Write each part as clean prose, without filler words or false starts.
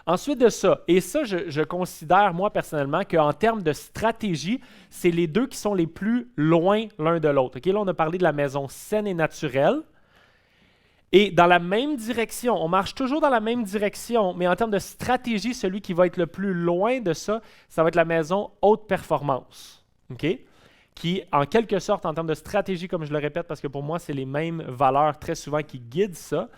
Ensuite de ça, et ça, je considère, moi, personnellement, qu'en termes de stratégie, c'est les deux qui sont les plus loin l'un de l'autre. OK? Là, on a parlé de la maison saine et naturelle. Et dans la même direction, on marche toujours dans la même direction, mais en termes de stratégie, celui qui va être le plus loin de ça, ça va être la maison haute performance. OK? Qui, en quelque sorte, en termes de stratégie, comme je le répète, parce que pour moi, c'est les mêmes valeurs très souvent qui guident ça,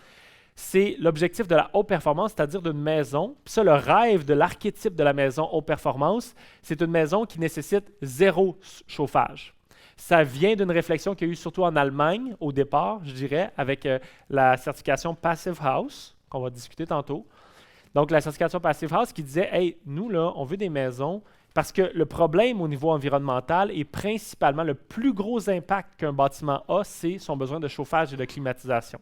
c'est l'objectif de la haute performance, c'est-à-dire d'une maison. Puis ça, le rêve de l'archétype de la maison haute performance, c'est une maison qui nécessite zéro chauffage. Ça vient d'une réflexion qu'il y a eu surtout en Allemagne au départ, je dirais, avec la certification Passive House, qu'on va discuter tantôt. Donc, la certification Passive House qui disait « Hey, nous, là, on veut des maisons parce que le problème au niveau environnemental est principalement le plus gros impact qu'un bâtiment a, c'est son besoin de chauffage et de climatisation. »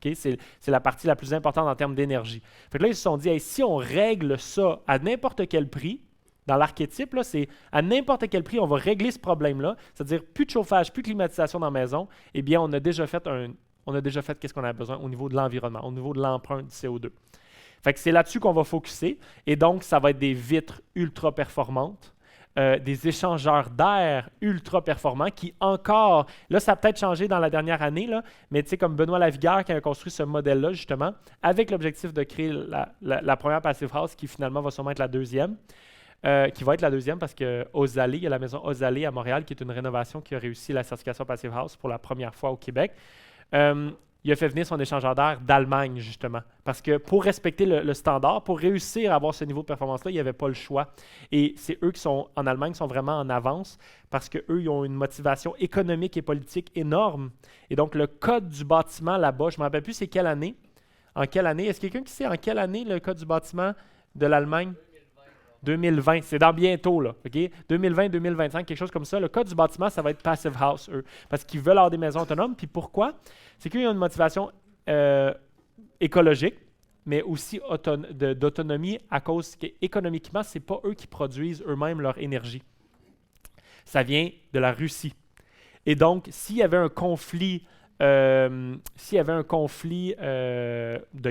Okay? C'est la partie la plus importante en termes d'énergie. Fait que là, ils se sont dit hey, « Si on règle ça à n'importe quel prix, dans l'archétype, là, c'est à n'importe quel prix, on va régler ce problème-là, c'est-à-dire plus de chauffage, plus de climatisation dans la maison, eh bien, on a déjà fait qu'est-ce qu'on a besoin au niveau de l'environnement, au niveau de l'empreinte du CO2. Fait que c'est là-dessus qu'on va focuser. Et donc, ça va être des vitres ultra performantes, des échangeurs d'air ultra performants qui encore, là, ça a peut-être changé dans la dernière année, là, mais tu sais, comme Benoît Lavigueur qui a construit ce modèle-là, justement, avec l'objectif de créer la première Passive House qui finalement va sûrement être la deuxième. Qui va être la deuxième parce que Ozalé, il y a la maison Ozalé à Montréal qui est une rénovation qui a réussi la certification Passive House pour la première fois au Québec. Il a fait venir son échangeur d'air d'Allemagne, justement. Parce que pour respecter le standard, pour réussir à avoir ce niveau de performance-là, il n'y avait pas le choix. Et c'est eux qui sont, en Allemagne, qui sont vraiment en avance parce qu'eux, ils ont une motivation économique et politique énorme. Et donc, le code du bâtiment là-bas, je ne me rappelle plus c'est quelle année. En quelle année? Est-ce quelqu'un qui sait en quelle année le code du bâtiment de l'Allemagne? 2020, c'est dans bientôt, là, OK? 2020-2025, quelque chose comme ça. Le code du bâtiment, ça va être Passive House, eux, parce qu'ils veulent avoir des maisons autonomes. Puis pourquoi? C'est qu'ils ont une motivation écologique, mais aussi d'autonomie à cause qu'économiquement, ce n'est pas eux qui produisent eux-mêmes leur énergie. Ça vient de la Russie. Et donc, s'il y avait un conflit de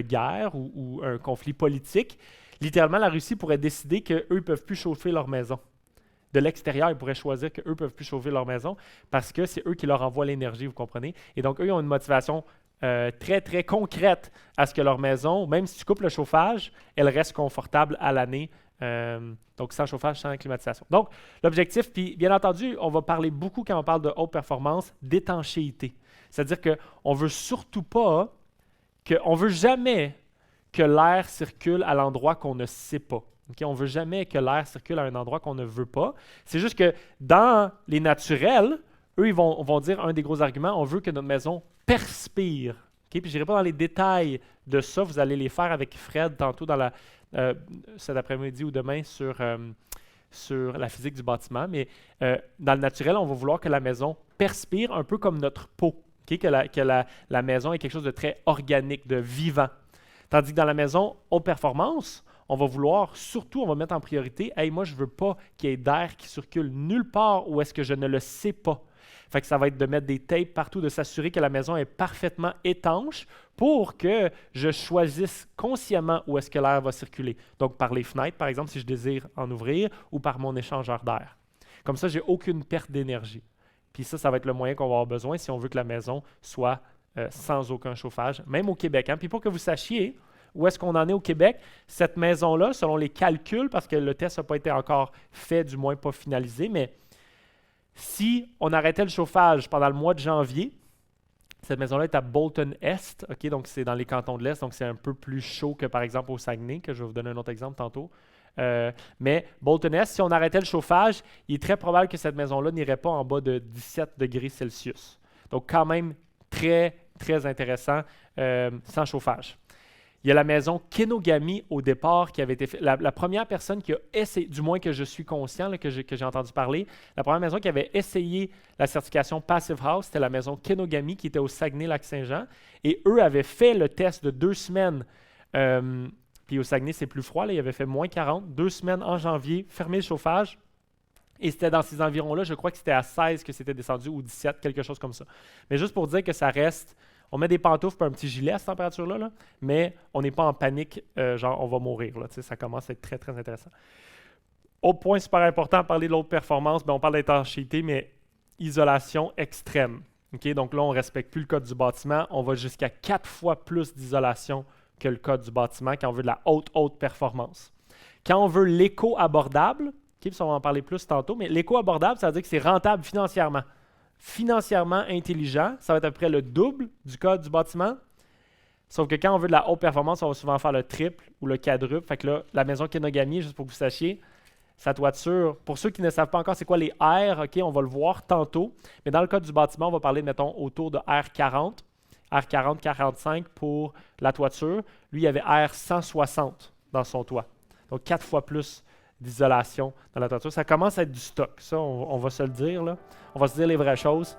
guerre ou un conflit politique, littéralement, la Russie pourrait décider qu'eux ne peuvent plus chauffer leur maison. De l'extérieur, ils pourraient choisir qu'eux ne peuvent plus chauffer leur maison parce que c'est eux qui leur envoient l'énergie, vous comprenez? Et donc, eux, ils ont une motivation très, très concrète à ce que leur maison, même si tu coupes le chauffage, elle reste confortable à l'année. Donc, sans chauffage, sans climatisation. Donc, l'objectif, puis bien entendu, on va parler beaucoup quand on parle de haute performance, d'étanchéité. C'est-à-dire qu'on ne veut surtout pas, on ne veut jamais que l'air circule à l'endroit qu'on ne sait pas. Okay? On ne veut jamais que l'air circule à un endroit qu'on ne veut pas. C'est juste que dans les naturels, eux, ils vont dire un des gros arguments, on veut que notre maison perspire. Okay? Puis je n'irai pas dans les détails de ça, vous allez les faire avec Fred tantôt dans cet après-midi ou demain sur la physique du bâtiment. Mais dans le naturel, on va vouloir que la maison perspire un peu comme notre peau. Okay? Que la maison est quelque chose de très organique, de vivant. Tandis que dans la maison haute performance, on va vouloir, surtout, on va mettre en priorité, « Hey, moi, je ne veux pas qu'il y ait d'air qui circule nulle part où est-ce que je ne le sais pas. » Fait que ça va être de mettre des tapes partout, de s'assurer que la maison est parfaitement étanche pour que je choisisse consciemment où est-ce que l'air va circuler. Donc, par les fenêtres, par exemple, si je désire en ouvrir, ou par mon échangeur d'air. Comme ça, je n'ai aucune perte d'énergie. Puis ça va être le moyen qu'on va avoir besoin si on veut que la maison soit sans aucun chauffage, même au Québec. Hein? Puis pour que vous sachiez où est-ce qu'on en est au Québec, cette maison-là, selon les calculs, parce que le test n'a pas été encore fait, du moins pas finalisé, mais si on arrêtait le chauffage pendant le mois de janvier, cette maison-là est à Bolton-Est, okay? Donc c'est dans les cantons de l'Est, donc c'est un peu plus chaud que par exemple au Saguenay, que je vais vous donner un autre exemple tantôt. Mais Bolton-Est, si on arrêtait le chauffage, il est très probable que cette maison-là n'irait pas en bas de 17 degrés Celsius. Donc quand même très, très intéressant sans chauffage. Il y a la maison Kenogami au départ qui avait été faite. La première personne qui a essayé, du moins que je suis conscient, là, que j'ai entendu parler, la première maison qui avait essayé la certification Passive House, c'était la maison Kenogami qui était au Saguenay-Lac-Saint-Jean. Et eux avaient fait le test de 2 semaines. Puis au Saguenay, c'est plus froid. Là, ils avaient fait moins 40, 2 semaines en janvier, fermé le chauffage. Et c'était dans ces environs-là, je crois que c'était à 16 que c'était descendu ou 17, quelque chose comme ça. Mais juste pour dire que ça reste, On met des pantoufles et un petit gilet à cette température-là, là, mais on n'est pas en panique, genre on va mourir. Là, ça commence à être très, très intéressant. Autre point super important, parler de l'autre performance, on parle d'étanchéité, mais isolation extrême. Okay? Donc là, on ne respecte plus le code du bâtiment. On va jusqu'à 4 fois plus d'isolation que le code du bâtiment quand on veut de la haute performance. Quand on veut l'éco abordable, okay, on va en parler plus tantôt, mais l'éco abordable, ça veut dire que c'est rentable financièrement. Financièrement intelligent, ça va être à peu près le double du code du bâtiment. Sauf que quand on veut de la haute performance, on va souvent faire le triple ou le quadruple. Fait que là, la maison Kenogami, juste pour que vous sachiez, sa toiture, pour ceux qui ne savent pas encore c'est quoi les R, okay, on va le voir tantôt, mais dans le code du bâtiment, on va parler, mettons, autour de R40, R40, 45 pour la toiture. Lui, il y avait R160 dans son toit. Donc, 4 fois plus d'isolation dans la toiture. Ça commence à être du stock, ça, on va se le dire, là. On va se dire les vraies choses.